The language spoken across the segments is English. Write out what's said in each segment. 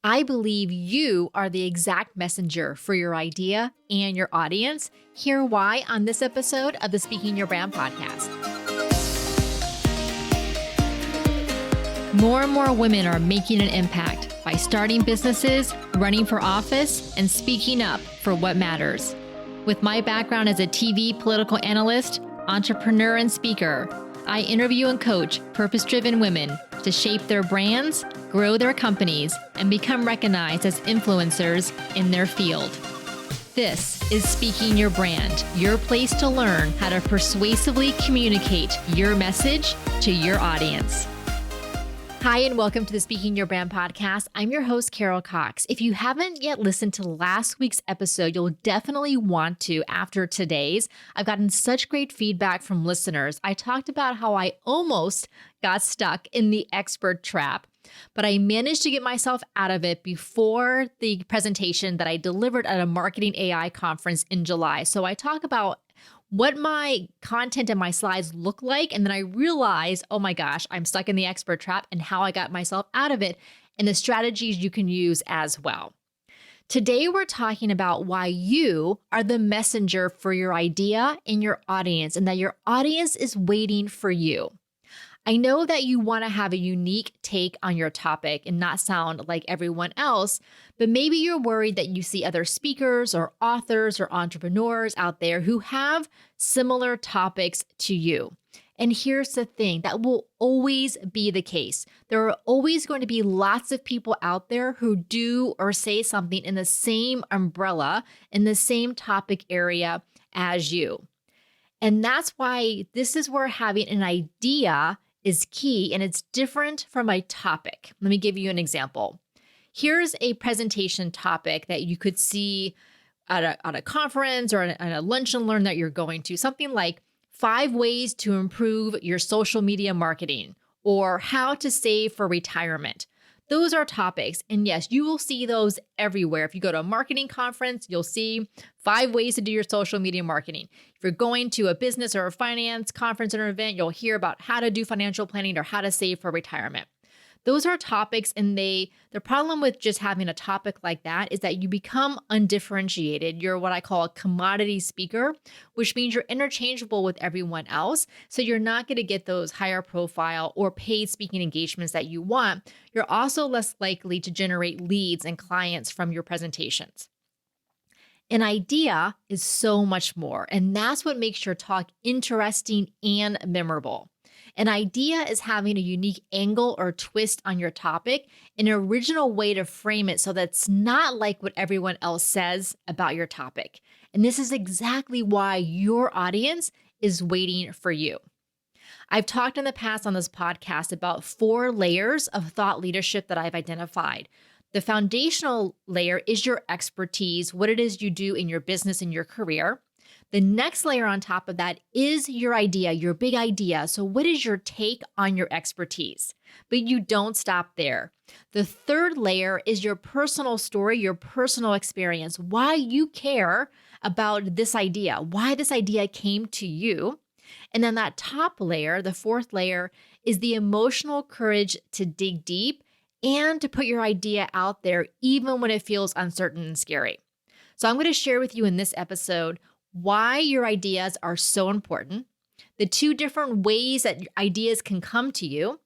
I believe you are the exact messenger for your idea and your audience. Hear why on this episode of the Speaking Your Brand podcast. More and more women are making an impact by starting businesses, running for office, and speaking up for what matters. With my background as a TV political analyst, entrepreneur, and speaker, I interview and coach purpose-driven women to shape their brands, grow their companies, and become recognized as influencers in their field. This is Speaking Your Brand, your place to learn how to persuasively communicate your message to your audience. Hi, and welcome to the Speaking Your Brand podcast. I'm your host, Carol Cox. If you haven't yet listened to last week's episode, you'll definitely want to after today's. I've gotten such great feedback from listeners. I talked about how I almost got stuck in the expert trap, but I managed to get myself out of it before the presentation that I delivered at a marketing AI conference in July. So I talk about what my content and my slides look like. And then I realized, oh my gosh, I'm stuck in the expert trap and how I got myself out of it and the strategies you can use as well. Today, we're talking about why you are the messenger for your idea and your audience, and that your audience is waiting for you. I know that you want to have a unique take on your topic and not sound like everyone else, but maybe you're worried that you see other speakers or authors or entrepreneurs out there who have similar topics to you. And here's the thing, that will always be the case. There are always going to be lots of people out there who do or say something in the same umbrella, in the same topic area as you. And that's why this is where having an idea is key, and it's different from a topic. Let me give you an example. Here's a presentation topic that you could see at a conference or at a lunch and learn that you're going to, something like 5 ways to improve your social media marketing, or how to save for retirement. Those are topics. And yes, you will see those everywhere. If you go to a marketing conference, you'll see 5 ways to do your social media marketing. If you're going to a business or a finance conference or event, you'll hear about how to do financial planning or how to save for retirement. Those are topics, and the problem with just having a topic like that is that you become undifferentiated. You're what I call a commodity speaker, which means you're interchangeable with everyone else. So you're not going to get those higher profile or paid speaking engagements that you want. You're also less likely to generate leads and clients from your presentations. An idea is so much more, and that's what makes your talk interesting and memorable. An idea is having a unique angle or twist on your topic, an original way to frame it so that's not like what everyone else says about your topic. And this is exactly why your audience is waiting for you. I've talked in the past on this podcast about 4 layers of thought leadership that I've identified. The foundational layer is your expertise, what it is you do in your business and your career. The next layer on top of that is your idea, your big idea. So what is your take on your expertise? But you don't stop there. The third layer is your personal story, your personal experience, why you care about this idea, why this idea came to you. And then that top layer, the 4th layer, is the emotional courage to dig deep and to put your idea out there, even when it feels uncertain and scary. So I'm going to share with you in this episode why your ideas are so important, the 2 different ways that ideas can come to you,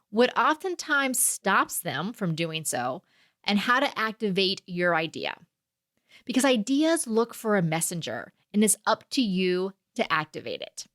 what oftentimes stops them from doing so, and how to activate your idea. Because ideas look for a messenger, and it's up to you to activate it.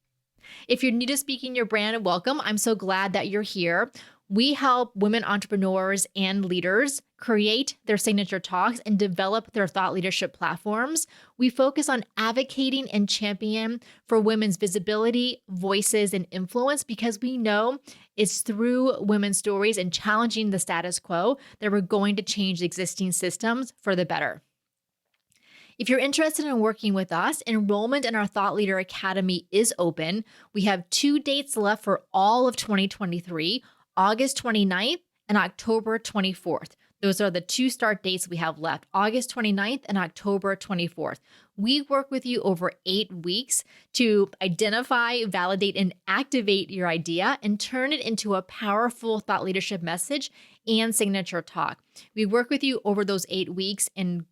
If you're new to Speaking Your Brand, welcome. I'm so glad that you're here. We help women entrepreneurs and leaders create their signature talks and develop their thought leadership platforms. We focus on advocating and champion for women's visibility, voices, and influence because we know it's through women's stories and challenging the status quo that we're going to change existing systems for the better. If you're interested in working with us, enrollment in our Thought Leader Academy is open. We have 2 dates left for all of 2023. August 29th and October 24th. Those are the 2 start dates we have left, August 29th and October 24th. We work with you over 8 weeks to identify, validate, and activate your idea and turn it into a powerful thought leadership message and signature talk. We work with you over those 8 weeks in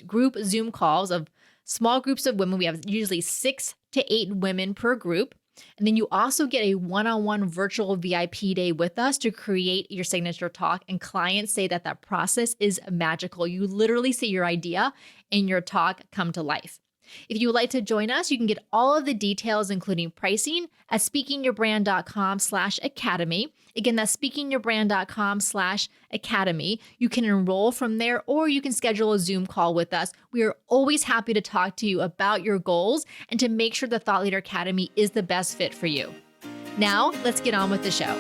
group Zoom calls of small groups of women. We have usually 6 to 8 women per group. And then you also get a one-on-one virtual VIP day with us to create your signature talk. And clients say that that process is magical. You literally see your idea and your talk come to life. If you would like to join us, you can get all of the details, including pricing, at speakingyourbrand.com/academy. Again, that's speakingyourbrand.com/academy. You can enroll from there, or you can schedule a Zoom call with us. We are always happy to talk to you about your goals and to make sure the Thought Leader Academy is the best fit for you. Now, let's get on with the show.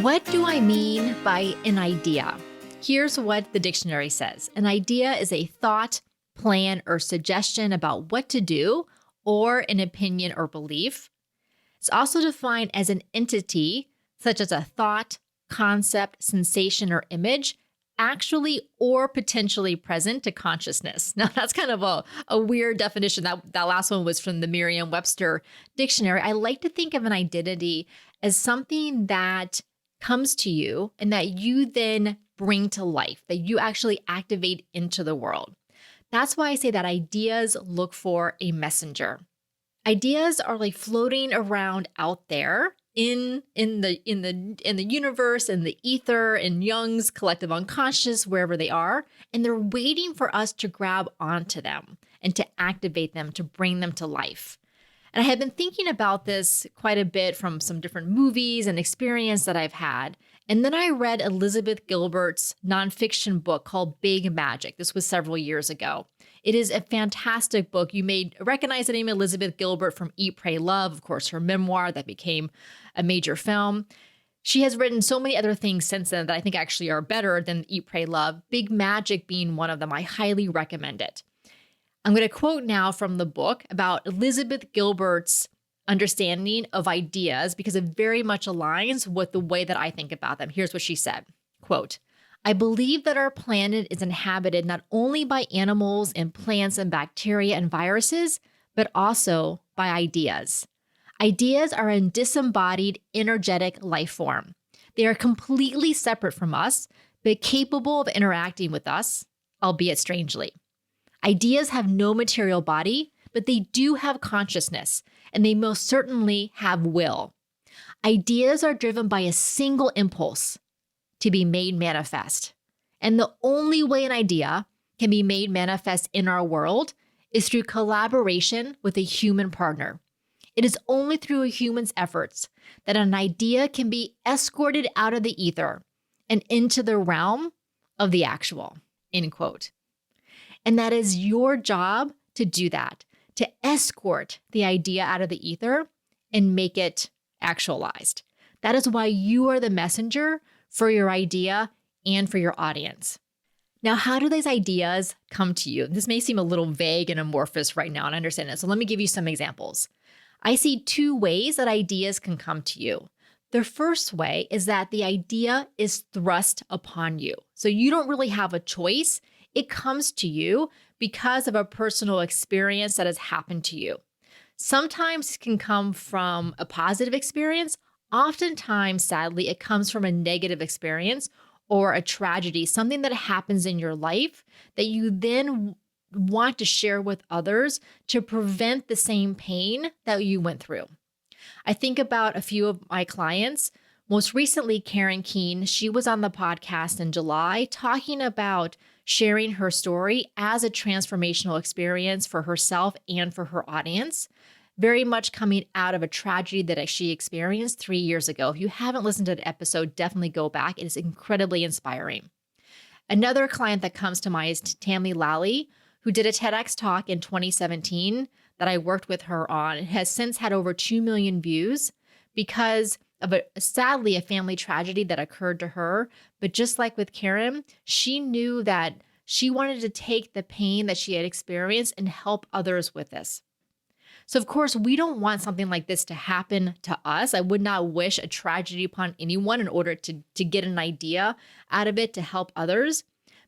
What do I mean by an idea? Here's what the dictionary says. An idea is a thought, plan, or suggestion about what to do, or an opinion or belief. It's also defined as an entity, such as a thought, concept, sensation, or image, actually or potentially present to consciousness. Now, that's kind of a weird definition. That last one was from the Merriam-Webster dictionary. I like to think of an identity as something that comes to you and that you then bring to life, that you actually activate into the world. That's why I say that ideas look for a messenger. Ideas are like floating around out there in the universe, in the ether, in Jung's collective unconscious, wherever they are, and they're waiting for us to grab onto them and to activate them, to bring them to life. And I have been thinking about this quite a bit from some different movies and experience that I've had. And then I read Elizabeth Gilbert's nonfiction book called Big Magic. This was several years ago. It is a fantastic book. You may recognize the name Elizabeth Gilbert from Eat, Pray, Love, of course, her memoir that became a major film. She has written so many other things since then that I think actually are better than Eat, Pray, Love, Big Magic being one of them. I highly recommend it. I'm going to quote now from the book about Elizabeth Gilbert's understanding of ideas because it very much aligns with the way that I think about them. Here's what she said, quote, "I believe that our planet is inhabited not only by animals and plants and bacteria and viruses, but also by ideas. Ideas are a disembodied, energetic life form. They are completely separate from us, but capable of interacting with us, albeit strangely. Ideas have no material body, but they do have consciousness, and they most certainly have will. Ideas are driven by a single impulse to be made manifest. And the only way an idea can be made manifest in our world is through collaboration with a human partner. It is only through a human's efforts that an idea can be escorted out of the ether and into the realm of the actual," end quote. And that is your job to do that, to escort the idea out of the ether and make it actualized. That is why you are the messenger for your idea and for your audience. Now, how do these ideas come to you? This may seem a little vague and amorphous right now, and I understand it. So let me give you some examples. I see 2 ways that ideas can come to you. The first way is that the idea is thrust upon you. So you don't really have a choice. It comes to you because of a personal experience that has happened to you. Sometimes it can come from a positive experience. Oftentimes, sadly, it comes from a negative experience or a tragedy, something that happens in your life that you then want to share with others to prevent the same pain that you went through. I think about a few of my clients. Most recently, Karen Keene, she was on the podcast in July talking about sharing her story as a transformational experience for herself and for her audience, very much coming out of a tragedy that she experienced 3 years ago. If you haven't listened to the episode, definitely go back. It is incredibly inspiring. Another client that comes to mind is Tammy Lally, who did a TEDx talk in 2017 that I worked with her on. It has since had over 2 million views because of sadly a family tragedy that occurred to her. But just like with Karen, she knew that she wanted to take the pain that she had experienced and help others with this. So of course, we don't want something like this to happen to us. I would not wish a tragedy upon anyone in order to get an idea out of it to help others.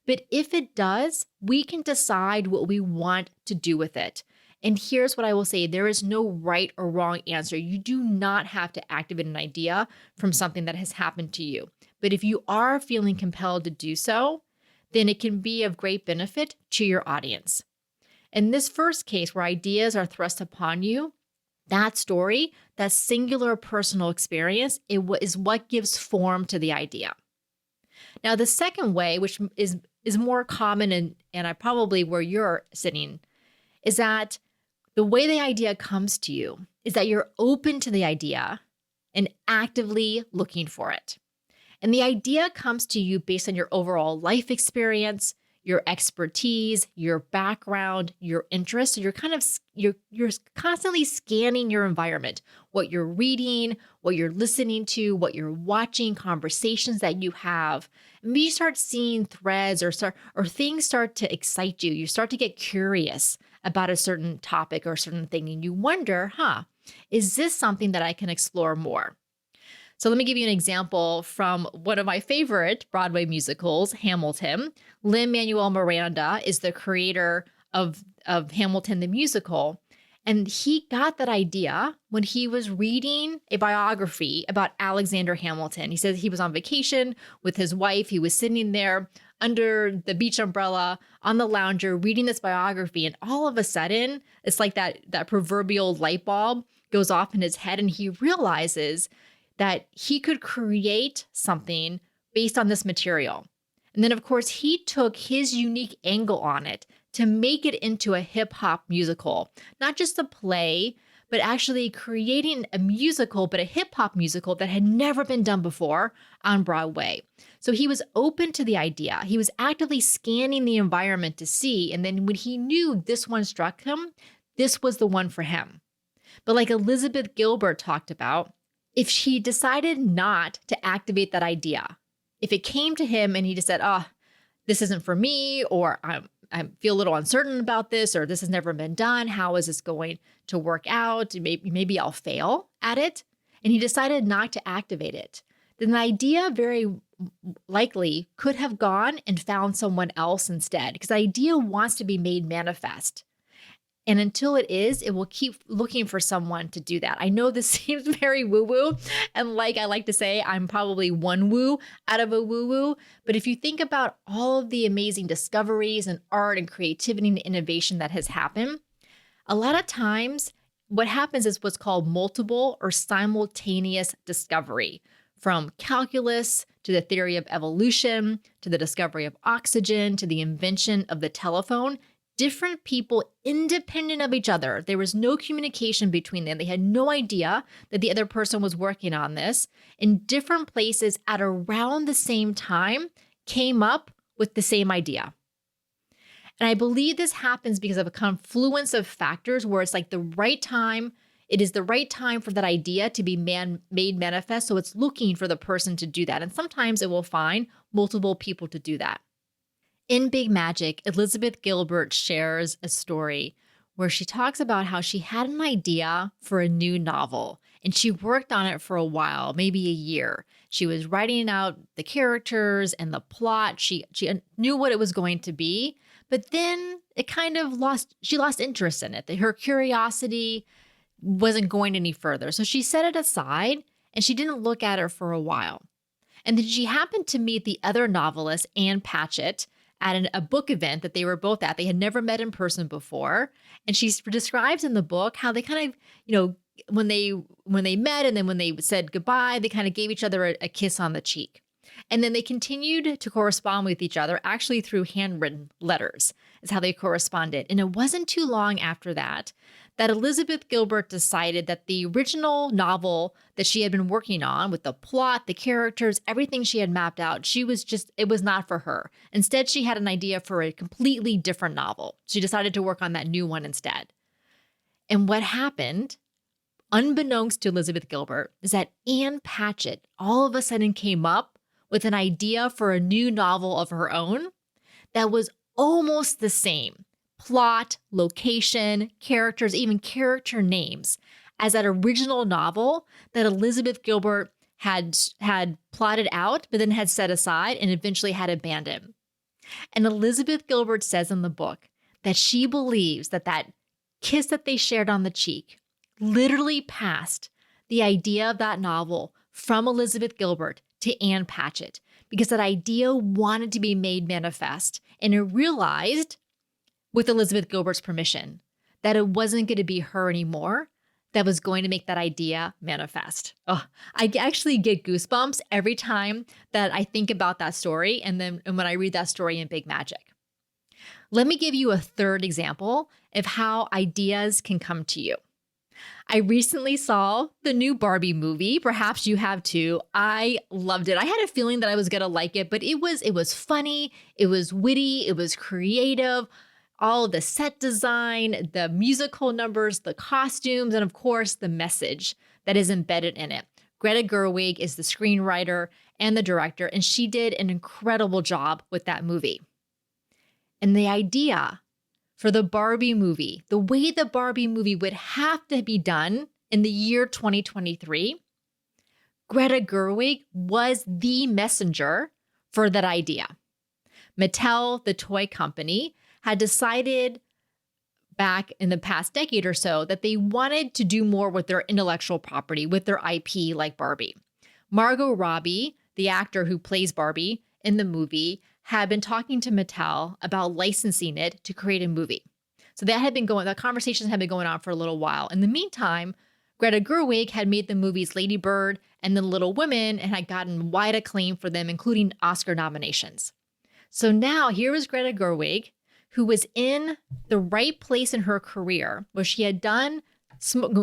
But if it does, we can decide what we want to do with it. And here's what I will say. There is no right or wrong answer. You do not have to activate an idea from something that has happened to you. But if you are feeling compelled to do so, then it can be of great benefit to your audience. In this first case, where ideas are thrust upon you, that story, that singular personal experience, is what gives form to the idea. Now, the second way, which is more common and I probably where you're sitting, is that the way the idea comes to you is that you're open to the idea and actively looking for it. And the idea comes to you based on your overall life experience, your expertise, your background, your interests. So you're constantly scanning your environment, what you're reading, what you're listening to, what you're watching, conversations that you have. And you start seeing threads or things start to excite you. You start to get curious about a certain topic or a certain thing, and you wonder, is this something that I can explore more? So let me give you an example from one of my favorite Broadway musicals, Hamilton. Lin-Manuel Miranda is the creator of Hamilton the musical. And he got that idea when he was reading a biography about Alexander Hamilton. He said he was on vacation with his wife. He was sitting there under the beach umbrella on the lounger reading this biography. And all of a sudden, it's like that proverbial light bulb goes off in his head, and he realizes that he could create something based on this material. And then, of course, he took his unique angle on it to make it into a hip hop musical, not just a play, but actually creating a musical, but a hip hop musical that had never been done before on Broadway. So he was open to the idea. He was actively scanning the environment to see. And then when he knew this one struck him, this was the one for him. But like Elizabeth Gilbert talked about, if she decided not to activate that idea, if it came to him and he just said, this isn't for me, or I feel a little uncertain about this, or this has never been done, how is this going to work out? Maybe I'll fail at it. And he decided not to activate it. Then the idea very likely could have gone and found someone else instead, because the idea wants to be made manifest. And until it is, it will keep looking for someone to do that. I know this seems very woo-woo. And like I like to say, I'm probably one woo out of a woo-woo. But if you think about all of the amazing discoveries and art and creativity and innovation that has happened, a lot of times what happens is what's called multiple or simultaneous discovery. From calculus to the theory of evolution, to the discovery of oxygen, to the invention of the telephone, different people independent of each other. There was no communication between them. They had no idea that the other person was working on this. In different places at around the same time came up with the same idea. And I believe this happens because of a confluence of factors where it's like the right time. It is the right time for that idea to be made manifest. So it's looking for the person to do that. And sometimes it will find multiple people to do that. In Big Magic, Elizabeth Gilbert shares a story where she talks about how she had an idea for a new novel, and she worked on it for a while, maybe a year. She was writing out the characters and the plot. She knew what it was going to be, but then it kind of she lost interest in it. Her curiosity wasn't going any further. So she set it aside and she didn't look at it for a while. And then she happened to meet the other novelist, Ann Patchett, at a book event that they were both at. They had never met in person before. And she describes in the book how they kind of, when they met and then when they said goodbye, they kind of gave each other a kiss on the cheek. And then they continued to correspond with each other, actually through handwritten letters is how they corresponded. And it wasn't too long after that Elizabeth Gilbert decided that the original novel that she had been working on with the plot, the characters, everything she had mapped out, it was not for her. Instead, she had an idea for a completely different novel. She decided to work on that new one instead. And what happened, unbeknownst to Elizabeth Gilbert, is that Ann Patchett all of a sudden came up with an idea for a new novel of her own that was almost the same. Plot, location, characters, even character names as that original novel that Elizabeth Gilbert had plotted out, but then had set aside and eventually had abandoned. And Elizabeth Gilbert says in the book that she believes that kiss that they shared on the cheek literally passed the idea of that novel from Elizabeth Gilbert to Ann Patchett because that idea wanted to be made manifest. And it realized, with Elizabeth Gilbert's permission, that it wasn't going to be her anymore that was going to make that idea manifest. Oh, I actually get goosebumps every time that I think about that story and when I read that story in Big Magic. Let me give you a third example of how ideas can come to you. I recently saw the new Barbie movie. Perhaps you have too. I loved it. I had a feeling that I was going to like it, but it was funny, it was witty, it was creative. All of the set design, the musical numbers, the costumes, and of course, the message that is embedded in it. Greta Gerwig is the screenwriter and the director, and she did an incredible job with that movie. And the idea for the Barbie movie, the way the Barbie movie would have to be done in the year 2023, Greta Gerwig was the messenger for that idea. Mattel, the toy company, had decided back in the past decade or so that they wanted to do more with their intellectual property, with their IP like Barbie. Margot Robbie, the actor who plays Barbie in the movie, had been talking to Mattel about licensing it to create a movie. So that conversations had been going on for a little while. In the meantime, Greta Gerwig had made the movies Lady Bird and then Little Women and had gotten wide acclaim for them, including Oscar nominations. So now here is Greta Gerwig, who was in the right place in her career where she had done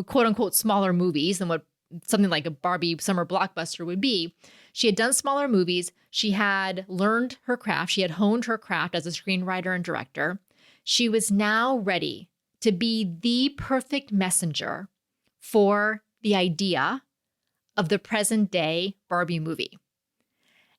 quote unquote smaller movies than what something like a Barbie summer blockbuster would be. She had done smaller movies. She had learned her craft. She had honed her craft as a screenwriter and director. She was now ready to be the perfect messenger for the idea of the present day Barbie movie.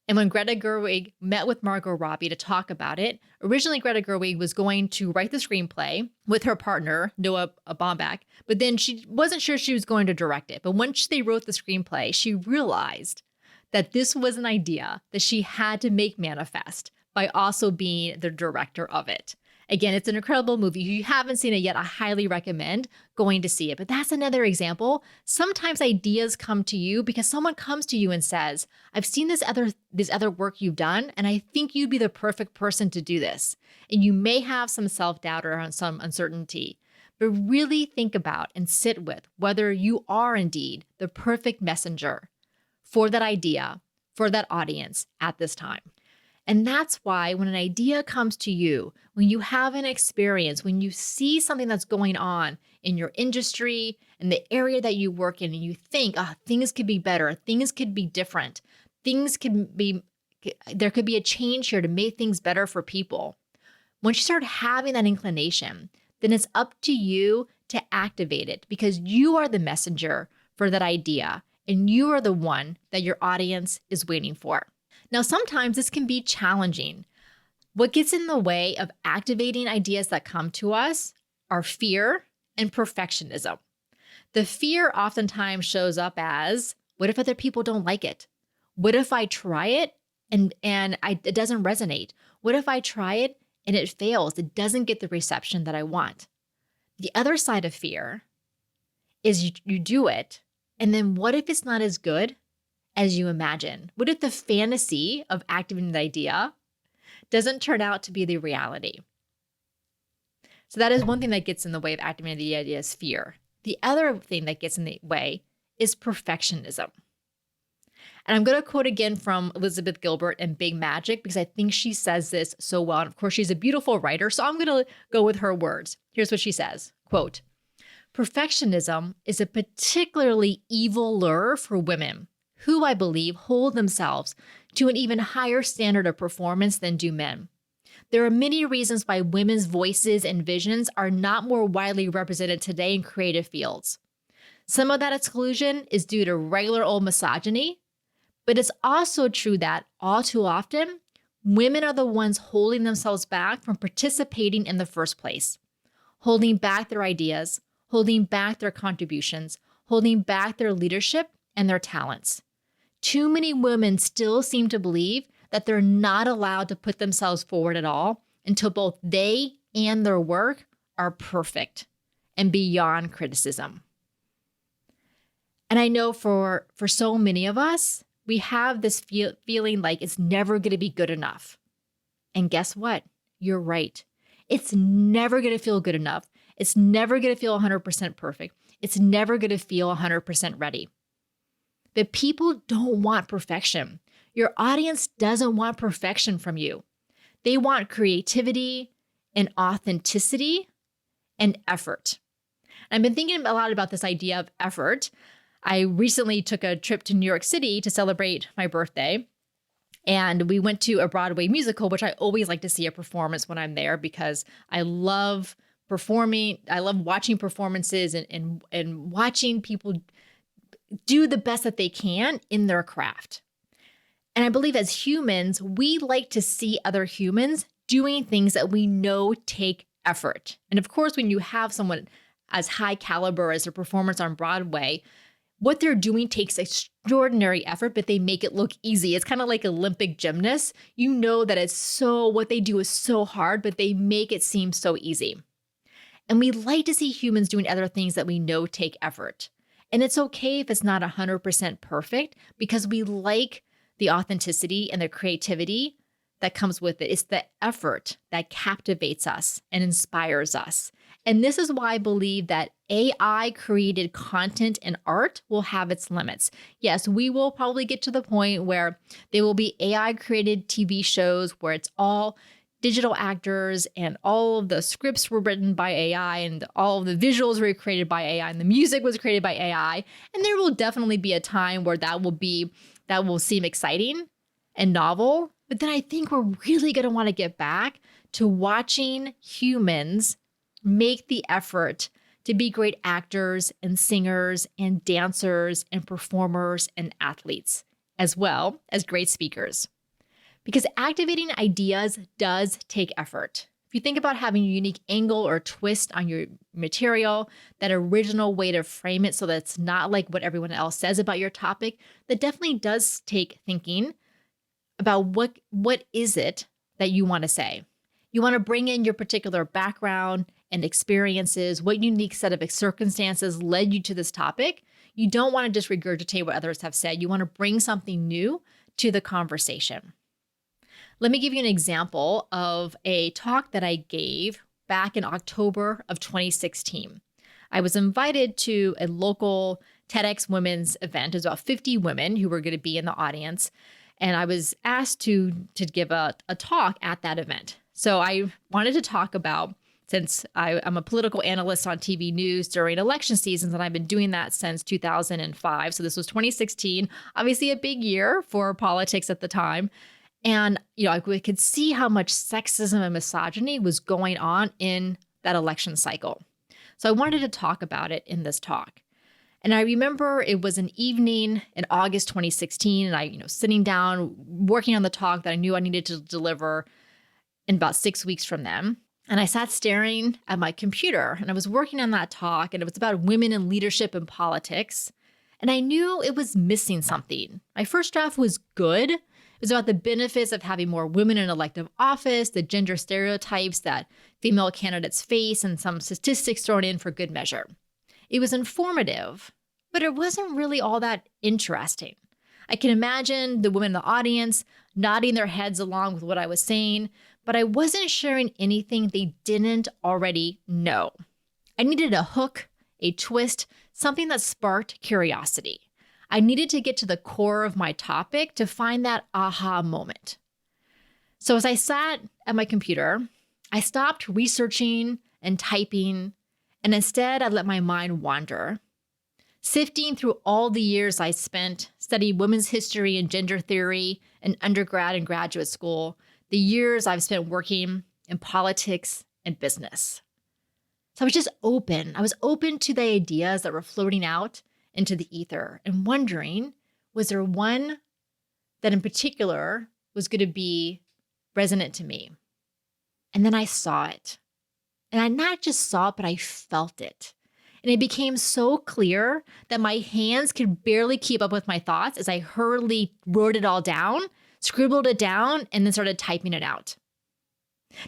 And when Greta Gerwig met with Margot Robbie to talk about it, originally Greta Gerwig was going to write the screenplay with her partner, Noah Baumbach, but then she wasn't sure she was going to direct it. But once they wrote the screenplay, she realized that this was an idea that she had to make manifest by also being the director of it. Again, it's an incredible movie. If you haven't seen it yet, I highly recommend going to see it. But that's another example. Sometimes ideas come to you because someone comes to you and says, I've seen this other work you've done, and I think you'd be the perfect person to do this. And you may have some self-doubt or some uncertainty, but really think about and sit with whether you are indeed the perfect messenger for that idea, for that audience at this time. And that's why when an idea comes to you, when you have an experience, when you see something that's going on in your industry, in the area that you work in, and you think, things could be better, things could be different, there could be a change here to make things better for people. Once you start having that inclination, then it's up to you to activate it because you are the messenger for that idea and you are the one that your audience is waiting for. Now, sometimes this can be challenging. What gets in the way of activating ideas that come to us are fear and perfectionism. The fear oftentimes shows up as, what if other people don't like it? What if I try it and it doesn't resonate? What if I try it and it fails? It doesn't get the reception that I want. The other side of fear is you do it, and then what if it's not as good as you imagine? What if the fantasy of activating the idea doesn't turn out to be the reality? So that is one thing that gets in the way of activating the idea is fear. The other thing that gets in the way is perfectionism. And I'm going to quote again from Elizabeth Gilbert in Big Magic because I think she says this so well. And of course, she's a beautiful writer, so I'm going to go with her words. Here's what she says, quote, "Perfectionism is a particularly evil lure for women who, I believe, hold themselves to an even higher standard of performance than do men. There are many reasons why women's voices and visions are not more widely represented today in creative fields. Some of that exclusion is due to regular old misogyny, but it's also true that, all too often, women are the ones holding themselves back from participating in the first place, holding back their ideas, holding back their contributions, holding back their leadership and their talents. Too many women still seem to believe that they're not allowed to put themselves forward at all until both they and their work are perfect and beyond criticism." And I know for so many of us, We have this feeling like it's never going to be good enough. And guess what? You're right. It's never going to feel good enough. It's never going to feel 100% perfect. It's never going to feel 100% ready. But people don't want perfection. Your audience doesn't want perfection from you. They want creativity and authenticity and effort. I've been thinking a lot about this idea of effort. I recently took a trip to New York City to celebrate my birthday. And we went to a Broadway musical, which I always like to see a performance when I'm there because I love performing. I love watching performances and watching people do the best that they can in their craft. And I believe as humans, we like to see other humans doing things that we know take effort. And of course, when you have someone as high caliber as a performance on Broadway, what they're doing takes extraordinary effort, but they make it look easy. It's kind of like Olympic gymnasts. You know that what they do is so hard, but they make it seem so easy. And we like to see humans doing other things that we know take effort. And it's okay if it's not 100% perfect because we like the authenticity and the creativity that comes with it. It's the effort that captivates us and inspires us. And this is why I believe that AI created content and art will have its limits. Yes, we will probably get to the point where there will be AI created TV shows where it's all digital actors and all of the scripts were written by AI and all of the visuals were created by AI and the music was created by AI. And there will definitely be a time where that will seem exciting and novel. But then I think we're really going to want to get back to watching humans make the effort to be great actors and singers and dancers and performers and athletes, as well as great speakers. Because activating ideas does take effort. If you think about having a unique angle or twist on your material, that original way to frame it so that it's not like what everyone else says about your topic, that definitely does take thinking about what is it that you want to say. You want to bring in your particular background and experiences, what unique set of circumstances led you to this topic. You don't want to just regurgitate what others have said. You want to bring something new to the conversation. Let me give you an example of a talk that I gave back in October of 2016. I was invited to a local TEDx women's event. It was about 50 women who were going to be in the audience. And I was asked to give a talk at that event. So I wanted to talk about, since I'm a political analyst on TV news during election seasons, and I've been doing that since 2005. So this was 2016, obviously a big year for politics at the time. And, I could see how much sexism and misogyny was going on in that election cycle. So I wanted to talk about it in this talk. And I remember it was an evening in August 2016, and I, sitting down, working on the talk that I knew I needed to deliver in about 6 weeks from then. And I sat staring at my computer, and I was working on that talk, and it was about women in leadership and politics. And I knew it was missing something. My first draft was good. It was about the benefits of having more women in elective office, the gender stereotypes that female candidates face, and some statistics thrown in for good measure. It was informative, but it wasn't really all that interesting. I can imagine the women in the audience nodding their heads along with what I was saying, but I wasn't sharing anything they didn't already know. I needed a hook, a twist, something that sparked curiosity. I needed to get to the core of my topic to find that aha moment. So as I sat at my computer, I stopped researching and typing, and instead I let my mind wander, sifting through all the years I spent studying women's history and gender theory in undergrad and graduate school, the years I've spent working in politics and business. So I was just open. I was open to the ideas that were floating out into the ether and wondering, was there one that in particular was going to be resonant to me? And then I saw it. And I not just saw it, but I felt it. And it became so clear that my hands could barely keep up with my thoughts as I hurriedly wrote it all down, scribbled it down, and then started typing it out.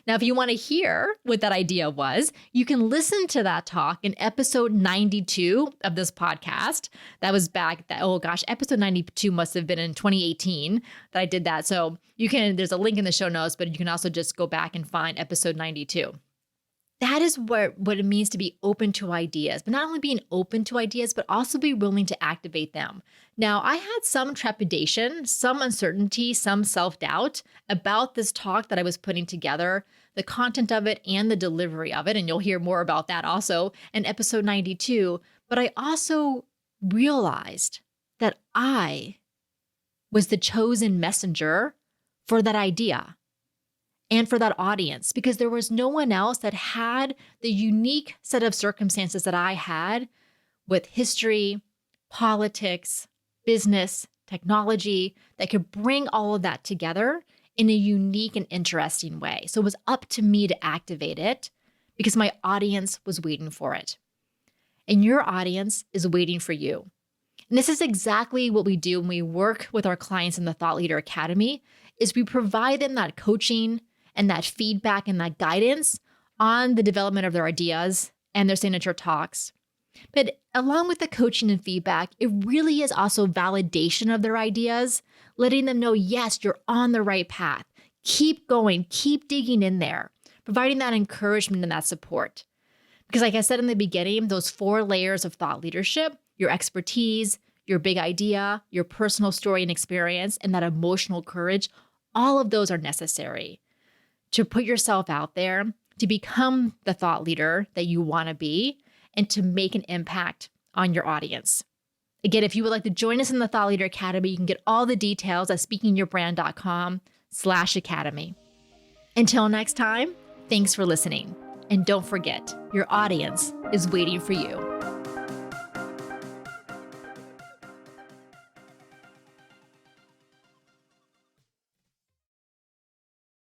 Now, if you want to hear what that idea was, you can listen to that talk in episode 92 of this podcast. That was episode 92 must have been in 2018 that I did that. So there's a link in the show notes, but you can also just go back and find episode 92. That is what it means to be open to ideas, but not only being open to ideas, but also be willing to activate them. Now, I had some trepidation, some uncertainty, some self-doubt about this talk that I was putting together, the content of it and the delivery of it. And you'll hear more about that also in episode 92. But I also realized that I was the chosen messenger for that idea and for that audience, because there was no one else that had the unique set of circumstances that I had with history, politics, business, technology, that could bring all of that together in a unique and interesting way. So it was up to me to activate it because my audience was waiting for it. And your audience is waiting for you. And this is exactly what we do when we work with our clients in the Thought Leader Academy, is we provide them that coaching and that feedback and that guidance on the development of their ideas and their signature talks. But along with the coaching and feedback, it really is also validation of their ideas, letting them know, yes, you're on the right path. Keep going, keep digging in there, providing that encouragement and that support. Because like I said in the beginning, those 4 layers of thought leadership, your expertise, your big idea, your personal story and experience, and that emotional courage, all of those are necessary to put yourself out there, to become the thought leader that you want to be, and to make an impact on your audience. Again, if you would like to join us in the Thought Leader Academy, you can get all the details at speakingyourbrand.com/academy. Until next time, thanks for listening. And don't forget, your audience is waiting for you.